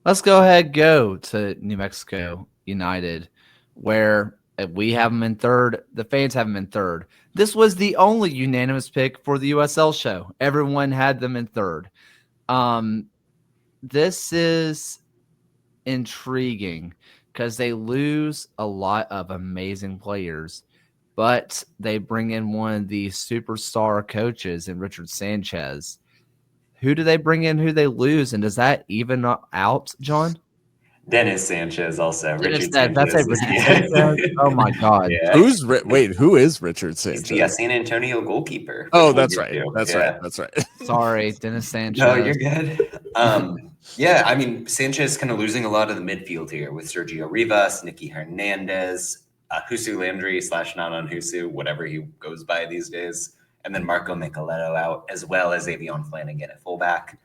Let's go ahead go to New Mexico United, where we have them in third. The fans have them in third. This was the only unanimous pick for the USL show. Everyone had them in third. Um, this is intriguing because they lose a lot of amazing players, but they bring in one of the superstar coaches in Richard Sanchez. Who do they bring in? Who they lose, and does that even out, John? Dennis Sanchez also. Dennis, Richard that's a Sanchez is Richard Sanchez. Oh my God! yeah. Wait, who is Richard He's the Sanchez? San Antonio goalkeeper. Oh, Which we'll that's get right. to. That's yeah. right. That's right. Sorry, Dennis Sanchez. No, you're good. Yeah, I mean, Sanchez kind of losing a lot of the midfield here with Sergio Rivas, Nicky Hernandez, Husu Landry / Nanan Husu, whatever he goes by these days, and then Marco Micheletto out, as well as Avion Flanagan at fullback.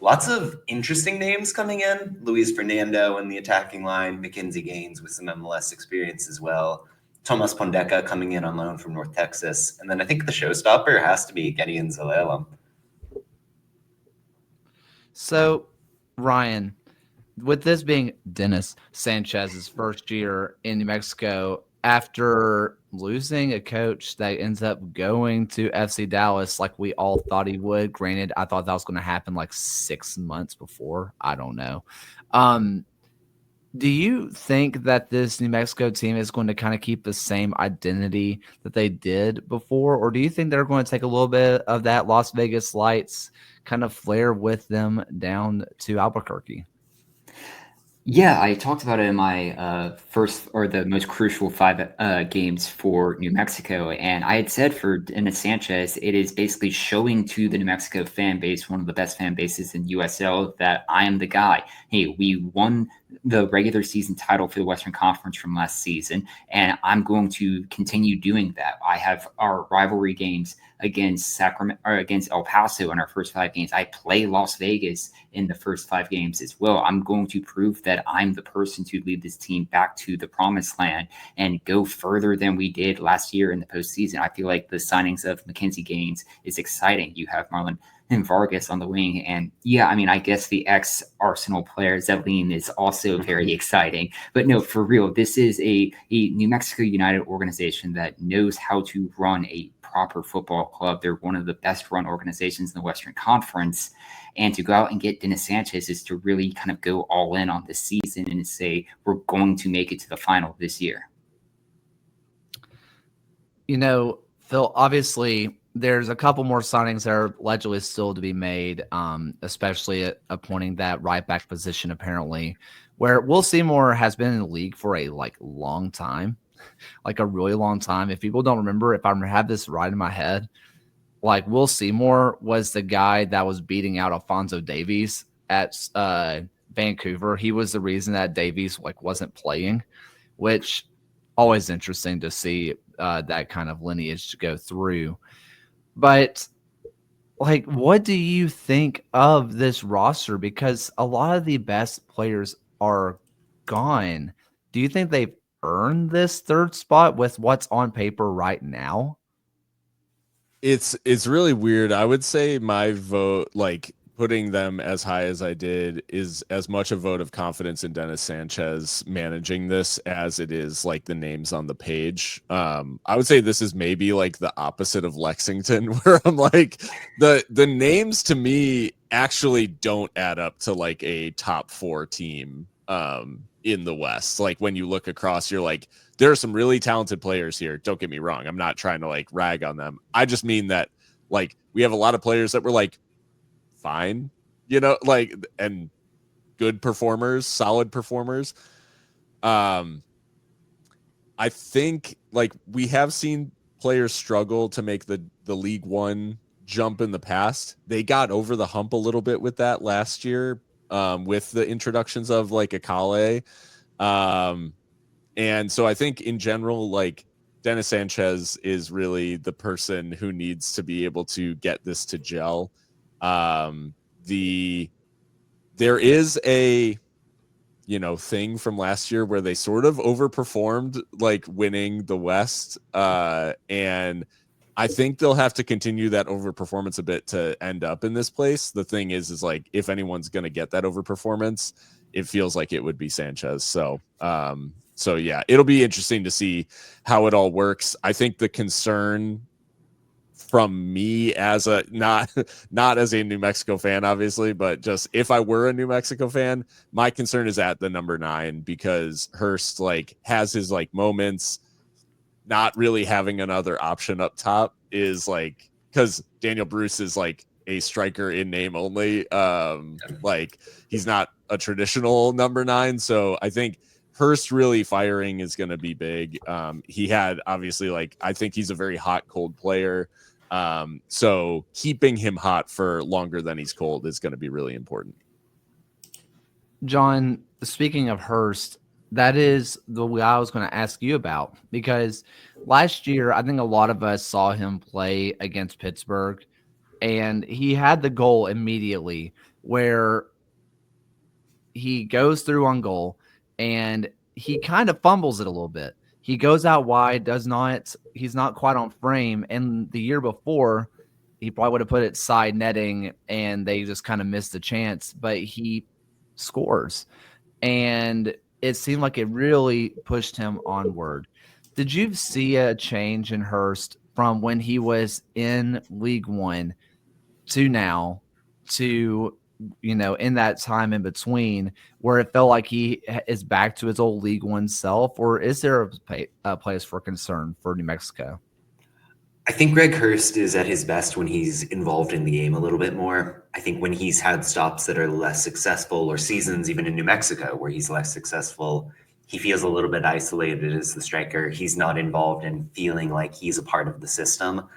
Lots of interesting names coming in. Luis Fernando in the attacking line, Mackenzie Gaines with some MLS experience as well. Tomas Pondeca coming in on loan from North Texas. And then I think the showstopper has to be Gideon Zelalem. So, Ryan, with this being Dennis Sanchez's first year in New Mexico, after losing a coach that ends up going to FC Dallas like we all thought he would, granted, I thought that was going to happen like 6 months before. I don't know. Do you think that this New Mexico team is going to kind of keep the same identity that they did before? Or do you think they're going to take a little bit of that Las Vegas Lights kind of flair with them down to Albuquerque? Yeah, I talked about it in my first or the most crucial 5 games for New Mexico. And I had said for Dennis Sanchez, it is basically showing to the New Mexico fan base, one of the best fan bases in USL, that I am the guy. Hey, we won the regular season title for the Western Conference from last season, and I'm going to continue doing that. I have our rivalry games against Sacramento or against El Paso in our first 5 games. I play Las Vegas in the first 5 games as well. I'm going to prove that I'm the person to lead this team back to the promised land and go further than we did last year in the postseason. I feel like the signings of Mackenzie Gaines is exciting. You have Marlon and Vargas on the wing. And yeah, I mean, I guess the ex-Arsenal player, Zeline, is also very exciting. But no, for real, this is a New Mexico United organization that knows how to run a proper football club. They're one of the best run organizations in the Western Conference. And to go out and get Dennis Sanchez is to really kind of go all in on this season and say, we're going to make it to the final this year. You know, Phil, obviously there's a couple more signings that are allegedly still to be made, especially appointing that right back position, apparently, where Will Seymour has been in the league for a long time, like a really long time. If people don't remember, if I have this right in my head, like Will Seymour was the guy that was beating out Alphonso Davies at Vancouver. He was the reason that Davies wasn't playing, which always interesting to see that kind of lineage to go through. But what do you think of this roster? Because a lot of the best players are gone. Do you think they've earned this third spot with what's on paper right now? It's really weird. I would say my vote, putting them as high as I did, is as much a vote of confidence in Dennis Sanchez managing this as it is the names on the page. I would say this is maybe the opposite of Lexington, where I'm the names to me actually don't add up to a top 4 team in the West. When you look across, you're there are some really talented players here. Don't get me wrong. I'm not trying to rag on them. I just mean that we have a lot of players that were fine, and good performers, solid performers. I think we have seen players struggle to make the League One jump in the past. They got over the hump a little bit with that last year, with the introductions of Akale. And so I think in general, Dennis Sanchez is really the person who needs to be able to get this to gel. There is a thing from last year where they sort of overperformed, winning the West, and I think they'll have to continue that overperformance a bit to end up in this place. The thing is if anyone's going to get that overperformance, it feels like it would be Sanchez. So yeah, it'll be interesting to see how it all works. I think the concern from me as a not as a New Mexico fan, obviously, but just if I were a New Mexico fan, my concern is at the number 9, because Hurst like has his like moments. Not really having another option up top is like, because Daniel Bruce is like a striker in name only. Like he's not a traditional number 9. So I think Hurst really firing is going to be big. He had obviously like, I think he's a very hot, cold player. So keeping him hot for longer than he's cold is going to be really important. John, speaking of Hurst, that is the way I was going to ask you about, because last year, I think a lot of us saw him play against Pittsburgh, and he had the goal immediately where he goes through on goal and he kind of fumbles it a little bit. He goes out wide, he's not quite on frame. And the year before, he probably would have put it side netting and they just kind of missed the chance, but he scores. And it seemed like it really pushed him onward. Did you see a change in Hurst from when he was in League One to now, to, in that time in between, where it felt like he is back to his old League One self? Or is there a place for concern for New Mexico? I think Greg Hurst is at his best when he's involved in the game a little bit more. I think when he's had stops that are less successful, or seasons even in New Mexico where he's less successful, he feels a little bit isolated as the striker. He's not involved in feeling like he's a part of the system.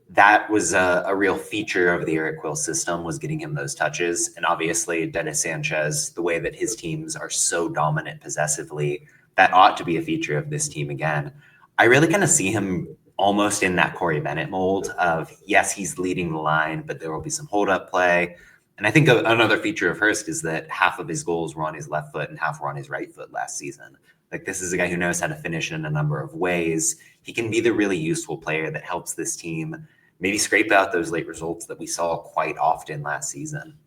That was a real feature of the Eric Quill system, was getting him those touches. And obviously Dennis Sanchez, the way that his teams are so dominant possessively, that ought to be a feature of this team again. I really kind of see him almost in that Corey Bennett mold of, yes, he's leading the line, but there will be some hold up play. And I think another feature of Hurst is that half of his goals were on his left foot and half were on his right foot last season. Like, this is a guy who knows how to finish in a number of ways. He can be the really useful player that helps this team maybe scrape out those late results that we saw quite often last season.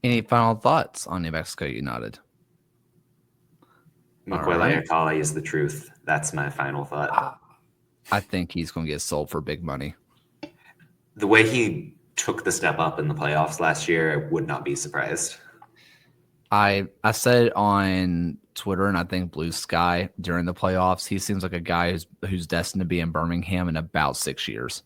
Any final thoughts on New Mexico United? Makwele Akali is the truth. That's my final thought. I think he's going to get sold for big money. The way he took the step up in the playoffs last year, I would not be surprised. I said it on Twitter, and I think Blue Sky during the playoffs, he seems like a guy who's destined to be in Birmingham in about 6 years.